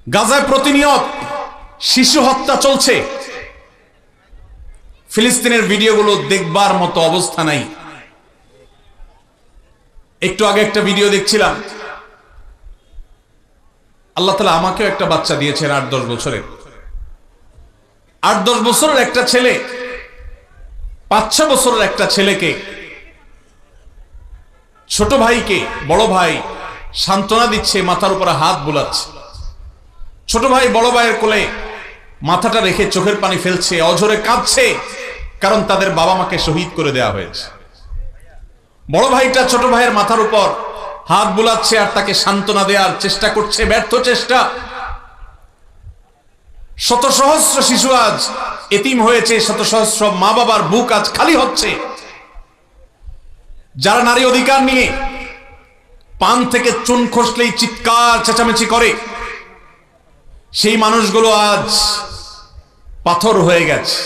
গাজায় প্রতিনিয়ত শিশু হত্যা চলছে। ফিলিস্তিনের ভিডিওগুলো দেখবার মতো অবস্থা নাই। একটু আগে একটা ভিডিও দেখছিলাম, আল্লাহ তাআলা আমাকেও একটা বাচ্চা দিয়েছেন ৮-১০ বছরের। ৮-১০ বছরের একটা ছেলে ৫-৬ বছরের একটা ছেলেকে, ছোট ভাইকে বড় ভাই সান্ত্বনা দিচ্ছে, মাথার উপরে হাত বুলাচ্ছে। ছোট ভাই বড় ভাইয়ের কোলে মাথাটা রেখে চোখের পানি ফেলছে, অঝরে কাঁদছে, কারণ তাদের বাবা মাকে শহীদ করে দেওয়া হয়েছে। বড় ভাইটা ছোট ভাইয়ের মাথার উপর হাত বুলাচ্ছে আর তাকে সান্ত্বনা দেওয়ার চেষ্টা করছে, ব্যর্থ চেষ্টা। শত সহস্র শিশু আজ এতিম হয়েছে, শত সহস্র মা বাবার বুক আজ খালি হচ্ছে। যারা নারী অধিকার নিয়ে পান থেকে চুন খসলেই চিৎকার চেঁচামেচি করে, সেই মানুষগুলো আজ পাথর হয়ে গেছে।